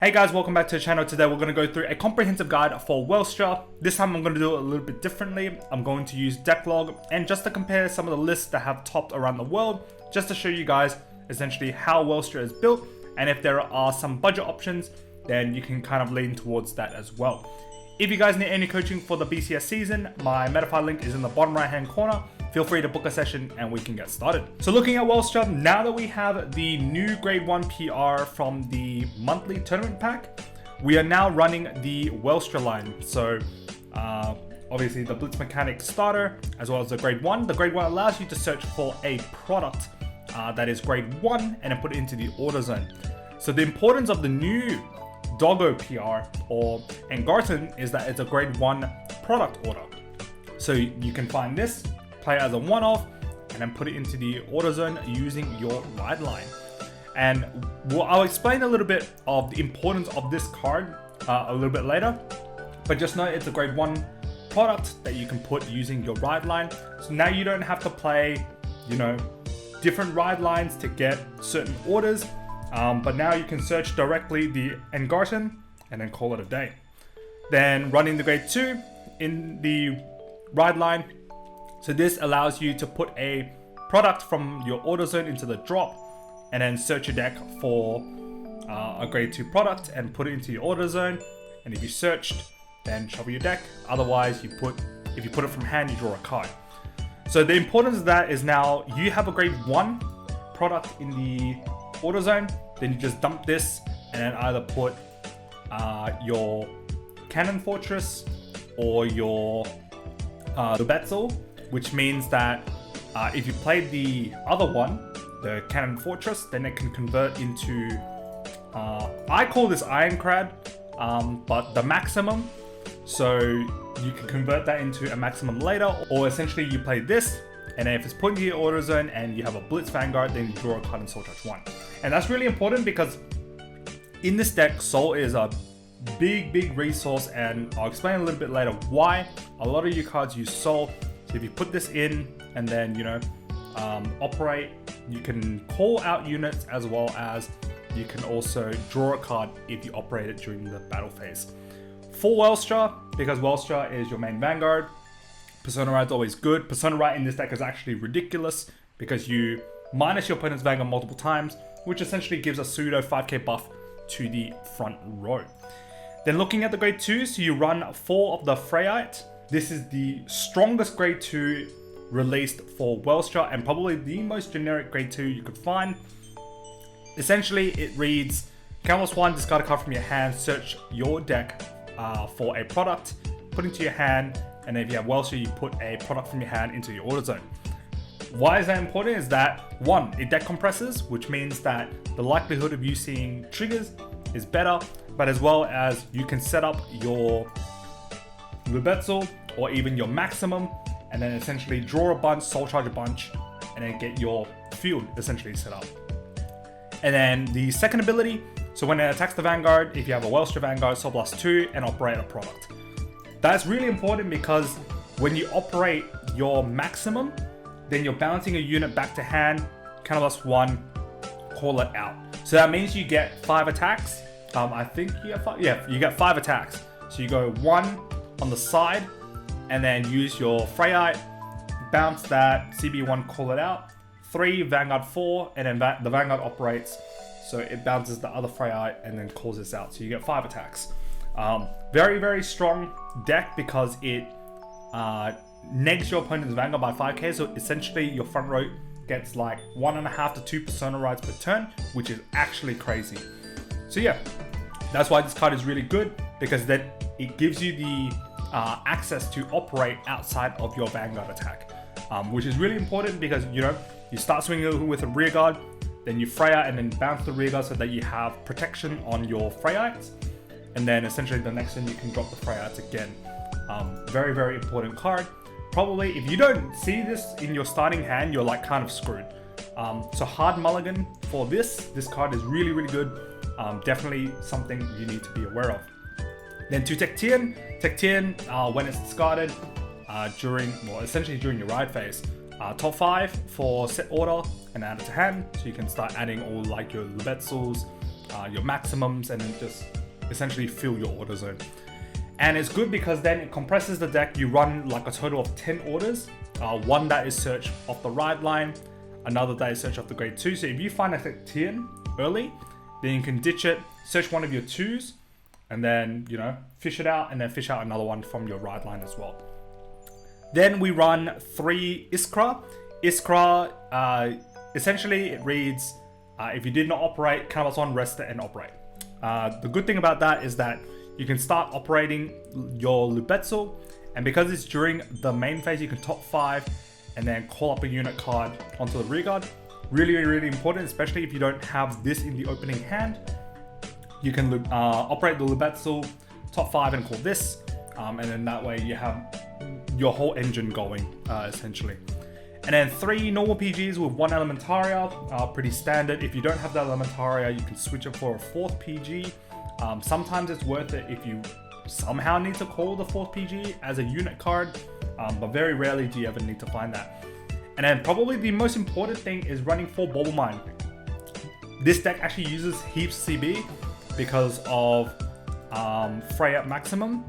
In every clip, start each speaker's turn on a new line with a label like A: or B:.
A: Hey guys, welcome back to the channel. Today we're going to go through a comprehensive guide for Welstra. This time I'm going to do it a little bit differently. I'm going to use Decklog and just to compare some of the lists that have topped around the world, just to show you guys essentially how Welstra is built, and if there are some budget options, then you can kind of lean towards that as well. If you guys need any coaching for the BCS season, my Metafy link is in the bottom right hand corner. Feel free to book a session and we can get started. So looking at Welstra, now that we have the new grade 1 PR from the monthly tournament pack, we are now running the Welstra line. So obviously the Blitz Mechanic starter, as well as the grade 1. The grade 1 allows you to search for a product that is grade 1 and then put it into the order zone. So the importance of the new Doggo PR or Engarten is that it's a grade 1 product order. So you can find this, play it as a one-off, and then put it into the order zone using your ride line. And I'll explain a little bit of the importance of this card a little bit later, but just know it's a grade 1 product that you can put using your ride line. So now you don't have to play, different ride lines to get certain orders, but now you can search directly the Engarten and then call it a day. Then running the grade 2 in the ride line. So this allows you to put a product from your order zone into the drop and then search your deck for a grade 2 product and put it into your order zone. And if you searched, then shuffle your deck. Otherwise, if you put it from hand, you draw a card. So the importance of that is now you have a grade 1 product in the order zone, then you just dump this and then either put your Cannon Fortress or your Lubetzel, which means that if you played the other one, the Cannon Fortress, then it can convert into, I call this Ironclad, but the maximum. So you can convert that into a maximum later, or essentially you play this, and then if it's put into your order zone and you have a Blitz Vanguard, then you draw a card in Soul Charge 1. And that's really important because in this deck, Soul is a big resource, and I'll explain a little bit later why a lot of your cards use Soul. So if you put this in and then, operate, you can call out units as well as you can also draw a card if you operate it during the battle phase. For Welstra, because Welstra is your main Vanguard, Persona Ride's always good. Persona Ride in this deck is actually ridiculous because you minus your opponent's Vanguard multiple times, which essentially gives a pseudo 5k buff to the front row. Then looking at the grade 2, so you run 4 of the Freyite. This is the strongest grade 2 released for Welstra and probably the most generic grade 2 you could find. Essentially, it reads, count +1, discard a card from your hand, search your deck for a product, put into your hand, and if you have Welstra, you put a product from your hand into your order zone. Why is that important? Is that 1, it deck compresses, which means that the likelihood of you seeing triggers is better, but as well as you can set up your Lubetzel or even your maximum, and then essentially draw a bunch, soul charge a bunch, and then get your field essentially set up. And then the second ability, so when it attacks the Vanguard, if you have a Welstra Vanguard, Soul +2 and operate a product. That's really important because when you operate your maximum, then you're bouncing a unit back to hand, count +1, call it out. So that means you get 5 attacks. I think you get 5. Yeah, you get 5 attacks. So you go 1 on the side, and then use your Freyite, bounce that, CB1, call it out. 3, Vanguard 4, and then the Vanguard operates. So it bounces the other Freyite and then calls this out. So you get 5 attacks. Very strong deck because it negs your opponent's Vanguard by 5k. So essentially your front row gets like 1.5 to 2 Persona Rides per turn, which is actually crazy. So yeah, that's why this card is really good, because then it gives you the access to operate outside of your Vanguard attack, which is really important because you start swinging with a rear guard, then you Freya and then bounce the rear guard so that you have protection on your Freyites, and then essentially the next turn you can drop the Freyites again. Very important card. Probably if you don't see this in your starting hand, you're like kind of screwed. So hard mulligan for this card is really good. Definitely something you need to be aware of. Then to Tectean, when it's discarded essentially during your ride phase, top 5 for set order and add it to hand, so you can start adding all like your Lubetzels, your maximums, and then just essentially fill your order zone. And it's good because then it compresses the deck. You run like a total of 10 orders. One that is search off the right line, another that is search off the grade 2. So if you find a Tian early, then you can ditch it, search one of your 2s, and then, you know, fish it out, and then fish out another one from your right line as well. Then we run 3 Iskra. Iskra, essentially it reads, if you did not operate, canvas on, rest it, and operate. The good thing about that is that you can start operating your Lubetzel, and because it's during the main phase, you can top 5 and then call up a unit card onto the rearguard. Really, really important, especially if you don't have this in the opening hand. You can operate the Lubetzel, top 5 and call this, and then that way you have your whole engine going, essentially. And then 3 normal PGs with 1 Elementaria, pretty standard. If you don't have that Elementaria, you can switch it for a 4th PG. Sometimes it's worth it if you somehow need to call the 4th PG as a unit card, but very rarely do you ever need to find that. And then probably the most important thing is running 4 Bauble Mine. This deck actually uses heaps CB because of Freya Maximum,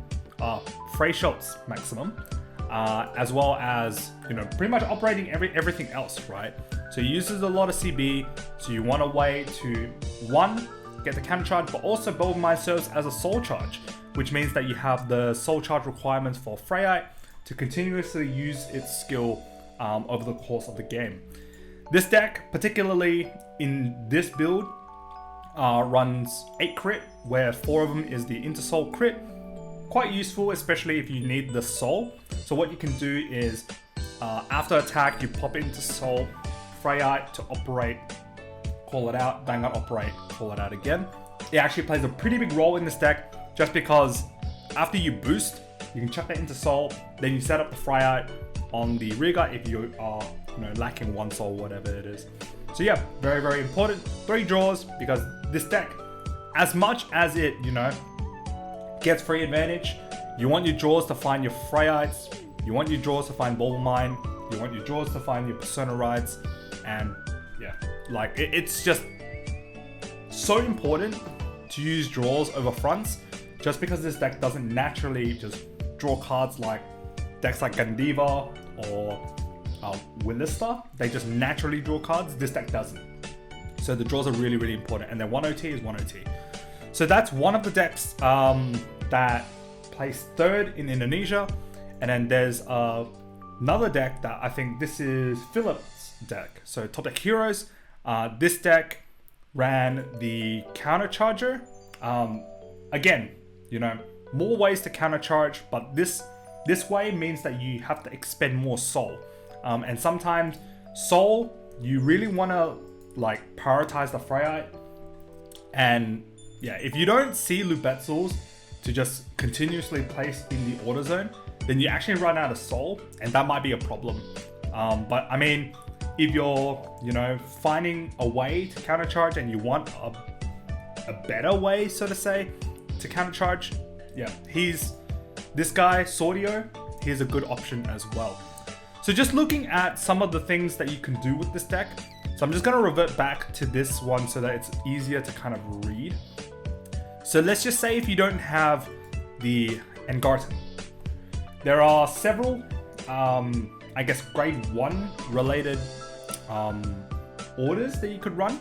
A: Frey Schultz Maximum, as well as, you know, pretty much operating everything else, right? So it uses a lot of CB, so you want a way to, 1, get the counter charge, but also Bauble Mine serves as a soul charge, which means that you have the soul charge requirements for Freyite to continuously use its skill over the course of the game. This deck, particularly in this build, runs 8 crit, where 4 of them is the Intersoul crit. Quite useful, especially if you need the soul. So what you can do is, after attack, you pop it into soul, Freyite to operate, call it out, Vanguard operate, call it out again. It actually plays a pretty big role in this deck, just because after you boost, you can chuck that into soul, then you set up the Freyite on the rearguard if you are, you know, lacking 1 soul, whatever it is. So yeah, very, very important. 3 draws, because this deck, as much as it, you know, gets free advantage, you want your draws to find your Freyites, you want your draws to find Bauble Mine, you want your draws to find your Persona Rides, and yeah, like it's just so important to use draws over fronts, just because this deck doesn't naturally just draw cards like decks like Gandeeva or Welstra. They just naturally draw cards. This deck doesn't. So the draws are really, really important. And then 1 OT is 1 OT. So that's one of the decks that placed 3rd in Indonesia. And then there's another deck that I think this is Philip's deck. So Top Deck Heroes. This deck ran the counter charger. Again, you know, more ways to counter charge, but this way means that you have to expend more soul. And sometimes soul, you really want to like prioritize the Freyite. And yeah, if you don't see Lubetzels to just continuously place in the order zone, then you actually run out of soul, and that might be a problem. But I mean, if you're, you know, finding a way to counter charge and you want a better way, so to say, to counter charge, yeah, this guy, Sordio, he's a good option as well. So just looking at some of the things that you can do with this deck. So I'm just going to revert back to this one so that it's easier to kind of read. So let's just say if you don't have the Engarten, there are several, I guess, grade 1 related orders that you could run.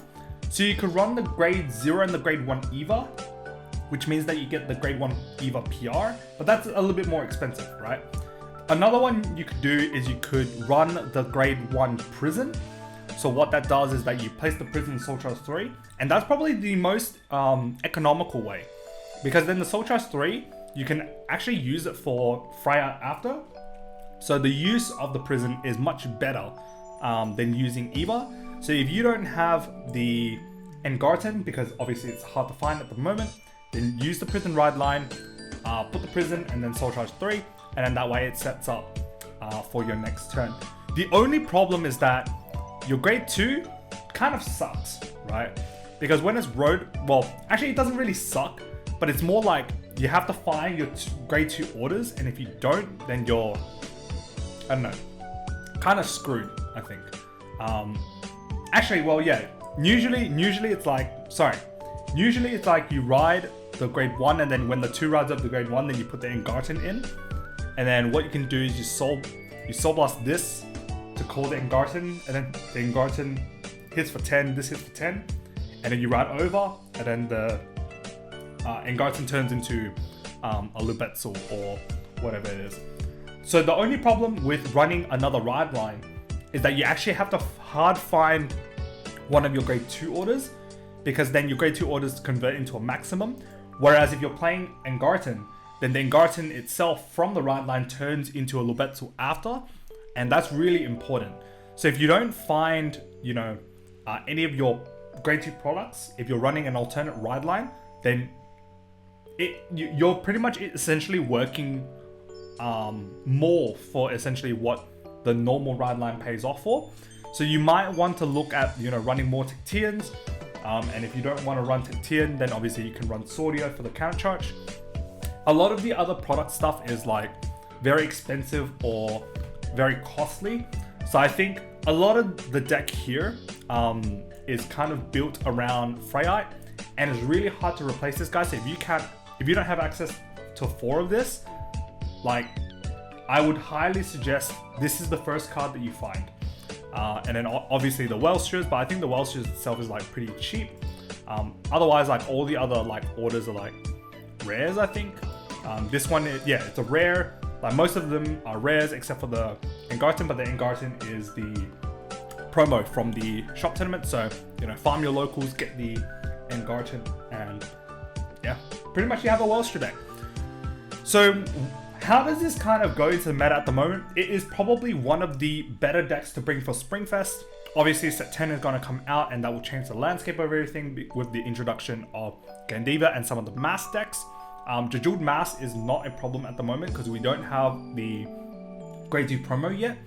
A: So you could run the grade 0 and the grade 1 EVA, which means that you get the grade 1 EVA PR, but that's a little bit more expensive, right? Another one you could do is you could run the grade 1 prison. So what that does is that you place the prison in Soul Charge 3, and that's probably the most economical way, because then the Soul Charge 3, you can actually use it for Freya after. So the use of the prison is much better than using EVA. So if you don't have the Engarten, because obviously it's hard to find at the moment, then use the prison ride line, put the prison and then Soul Charge 3, and then that way it sets up for your next turn. The only problem is that your grade 2 kind of sucks, right? Because when it's road, well, actually it doesn't really suck, but it's more like you have to find your grade 2 orders, and if you don't, then you're, I don't know, kind of screwed, I think. Actually, well, yeah, usually it's like, sorry, Usually it's like you ride the grade 1, and then when the 2 rides up the grade 1, then you put the Engarten in. And then what you can do is you soul blast this to call the Engarten, and then the Engarten hits for 10, this hits for 10, and then you ride over, and then the Engarten turns into a Lubetzel or whatever it is. So the only problem with running another ride line is that you actually have to hard find one of your grade 2 orders, because then your grade 2 orders convert into a maximum. Whereas if you're playing Engarten, then the Engarten itself from the ride line turns into a Lubetzel after, and that's really important. So if you don't find, you know, any of your grade 2 products, if you're running an alternate ride line, then you're pretty much essentially working more for essentially what the normal ride line pays off for. So you might want to look at, you know, running more Tactians, and if you don't want to run Tactian, then obviously you can run Sordio for the counter charge. A lot of the other product stuff is like very expensive or very costly. So I think a lot of the deck here is kind of built around Freyite, and it's really hard to replace this guy. So if you don't have access to 4 of this, like, I would highly suggest this is the first card that you find. And then obviously the Welstras, but I think the Welstras itself is like pretty cheap. Otherwise, like all the other like orders are like rares, I think. This one, it's a rare. Like most of them are rares except for the Engarten, but the Engarten is the promo from the shop tournament. So, you know, farm your locals, get the Engarten, and yeah, pretty much you have a Welstra deck. So how does this kind of go into the meta at the moment? It is probably one of the better decks to bring for Spring Fest. Obviously, Set 10 is going to come out, and that will change the landscape of everything with the introduction of Gandeeva and some of the Masque decks. Jejuled Masque is not a problem at the moment because we don't have the grade 2 promo yet.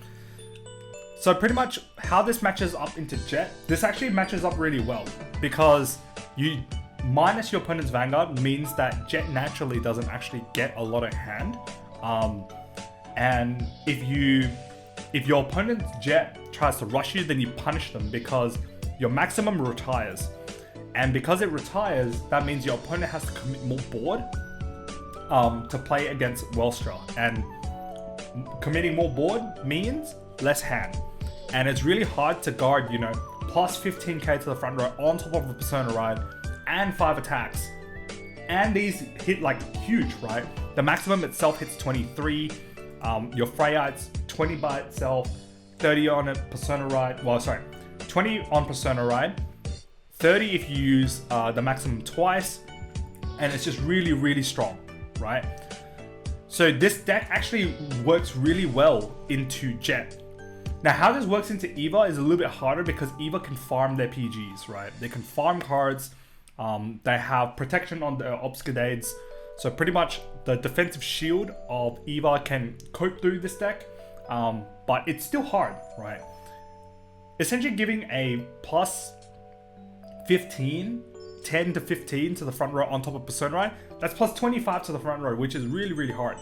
A: So pretty much how this matches up into Jet, this actually matches up really well because you minus your opponent's Vanguard means that Jet naturally doesn't actually get a lot of hand. And if your opponent's Jet tries to rush you, then you punish them because your maximum retires. And because it retires, that means your opponent has to commit more board to play against Welstra. And committing more board means less hand. And it's really hard to guard, you know, plus 15k to the front row on top of a Persona ride and 5 attacks. And these hit like huge, right? The maximum itself hits 23. Your Freyite's 20 by itself, 30 on a Persona ride. Well, sorry, 20 on Persona ride, 30 if you use the maximum twice, and it's just really, really strong, right? So this deck actually works really well into Jet. Now, how this works into Eva is a little bit harder because Eva can farm their PGs, right? They can farm cards. They have protection on their Obscurades. So pretty much the defensive shield of Eva can cope through this deck, but it's still hard, right? Essentially giving a plus 15, 10 to 15 to the front row on top of Persona ride, that's plus 25 to the front row, which is really, really hard.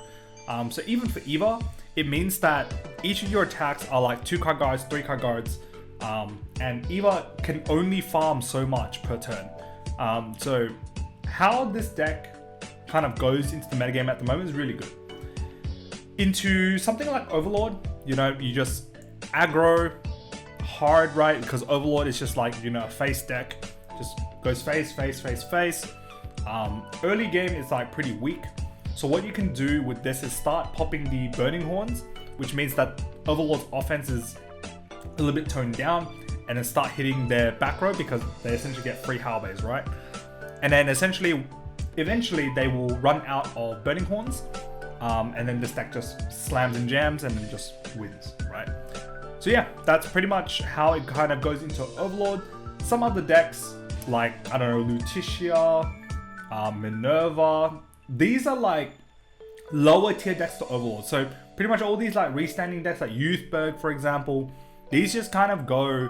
A: So even for Eva, it means that each of your attacks are like 2 card guards, 3 card guards, and Eva can only farm so much per turn. So how this deck kind of goes into the metagame at the moment is really good. Into something like Overlord, you know, you just aggro hard, right? Because Overlord is just like, you know, a face deck. Just goes face, face, face, face. Early game is like pretty weak. So what you can do with this is start popping the Burning Horns, which means that Overlord's offense is a little bit toned down, and then start hitting their back row because they essentially get free Halberds, right? And then eventually they will run out of Burning Horns, and then this deck just slams and jams and then just wins, right? So yeah, that's pretty much how it kind of goes into Overlord. Some other decks, like, I don't know, Lutetia, Minerva, these are like lower tier decks to Overlord. So pretty much all these like restanding decks like Youthberg, for example, these just kind of go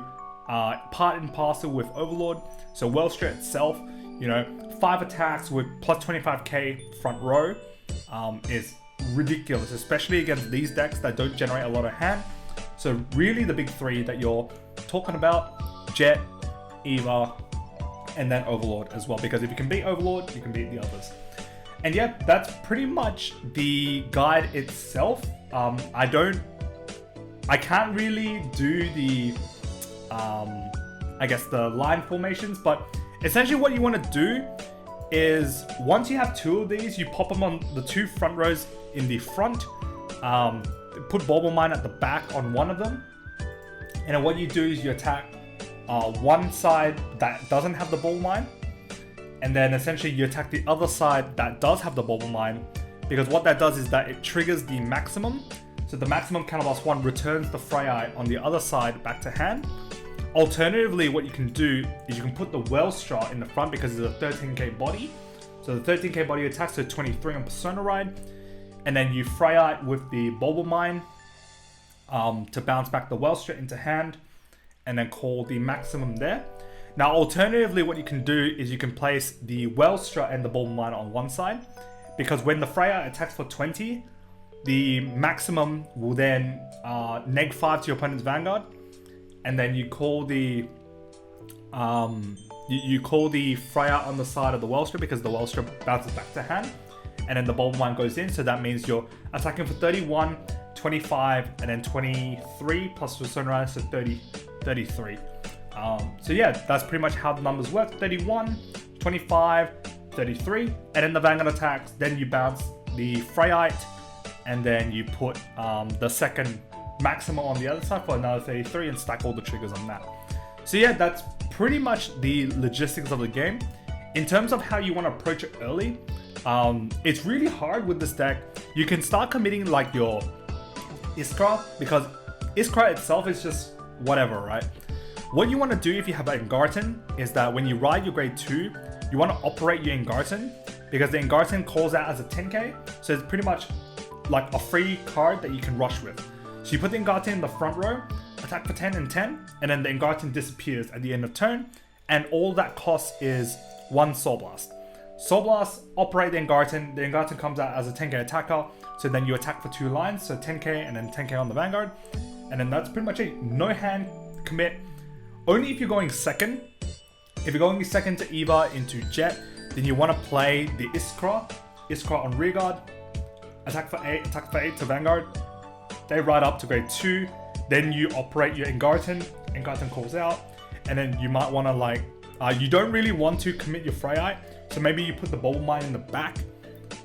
A: part and parcel with Overlord. So Welstra itself, you know, 5 attacks with plus 25k front row is ridiculous, especially against these decks that don't generate a lot of hand. So really the big 3 that you're talking about, Jet, Eva, and then Overlord as well, because if you can beat Overlord, you can beat the others. And yeah, that's pretty much the guide itself. I can't really do the, I guess the line formations, but essentially what you want to do is once you have 2 of these, you pop them on the 2 front rows in the front, put Bauble Mine at the back on one of them, and then what you do is you attack one side that doesn't have the Bauble Mine, and then essentially you attack the other side that does have the Bauble Mine, because what that does is that it triggers the maximum. So the maximum counterblast 1 returns the Freyite on the other side back to hand. Alternatively, what you can do is you can put the Welstra in the front because it's a 13k body. So the 13k body attacks to 23 on Persona Ride, and then you Freyite with the Bauble Mine to bounce back the Welstra into hand, and then call the maximum there. Now, alternatively, what you can do is you can place the Welstra and the Bauble Mine on one side, because when the Freyite attacks for 20, the maximum will then neg 5 to your opponent's Vanguard, and then you call the you call the Freyite on the side of the Welstra because the Welstra bounces back to hand, and then the Bauble Mine goes in. So that means you're attacking for 31, 25, and then 23 plus your Sunrise, so 33. So yeah, that's pretty much how the numbers work. 31, 25, 33, and then the Vanguard attacks. Then you bounce the Freyite, and then you put the second maximum on the other side for another 33 and stack all the triggers on that. So yeah, that's pretty much the logistics of the game. In terms of how you want to approach it early, it's really hard with this deck. You can start committing like your Iskra, because Iskra itself is just whatever, right? What you want to do if you have an Engarten is that when you ride your grade 2, you want to operate your Engarten, because the Engarten calls out as a 10k, so it's pretty much like a free card that you can rush with. So you put the Engarten in the front row, attack for 10 and 10, and then the Engarten disappears at the end of turn, and all that costs is 1 Soul Blast. Soul Blast, operate the Engarten comes out as a 10k attacker, so then you attack for 2 lines, so 10k and then 10k on the Vanguard, and then that's pretty much it. No hand commit, only if you're going second. If you're going second to Eva into Jet, then you want to play the Iskra on rearguard, attack for 8 to Vanguard, they ride up to grade 2, then you operate your Engarten calls out, and then you might want to like, you don't really want to commit your Freyite, so maybe you put the Bauble Mine in the back,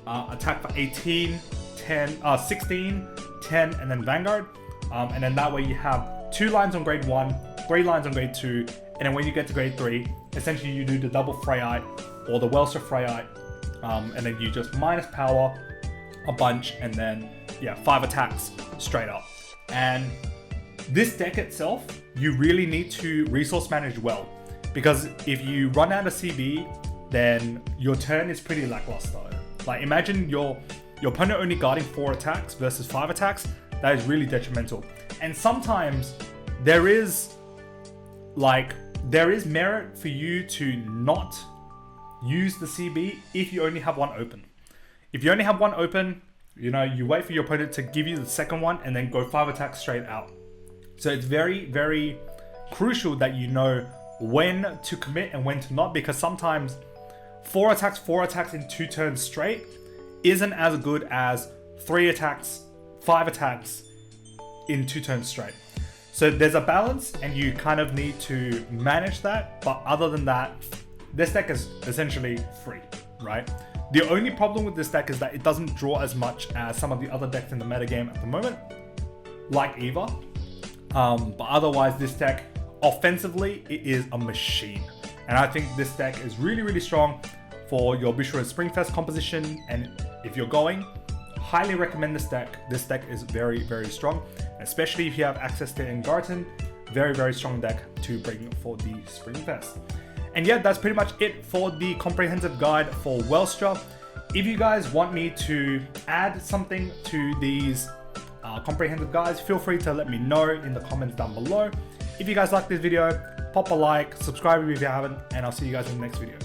A: attack for 18, 10, 16, 10, and then Vanguard, and then that way you have 2 lines on grade 1, 3 lines on grade 2, and then when you get to grade 3, essentially you do the double Freyite or the Welstra Freyite, and then you just minus power a bunch, and then yeah, 5 attacks straight up. And this deck itself, you really need to resource manage well, because if you run out of CB, then your turn is pretty lackluster. Like imagine your opponent only guarding 4 attacks versus 5 attacks. That is really detrimental. And sometimes there is merit for you to not use the CB if you only have one open. If you only have one open, you know, you wait for your opponent to give you the second one and then go 5 attacks straight out. So it's very, very crucial that you know when to commit and when to not, because sometimes 4 attacks in 2 turns straight isn't as good as 3 attacks, 5 attacks in 2 turns straight. So there's a balance and you kind of need to manage that. But other than that, this deck is essentially free, right? The only problem with this deck is that it doesn't draw as much as some of the other decks in the metagame at the moment, like Eva. But otherwise, this deck, offensively, it is a machine. And I think this deck is really, really strong for your Bushiroad Spring Fest composition. And if you're going, highly recommend this deck. This deck is very, very strong, especially if you have access to Engarten. Very, very strong deck to bring for the Spring Fest. And yeah, that's pretty much it for the comprehensive guide for Welstra. If you guys want me to add something to these comprehensive guides, feel free to let me know in the comments down below. If you guys like this video, pop a like, subscribe if you haven't, and I'll see you guys in the next video.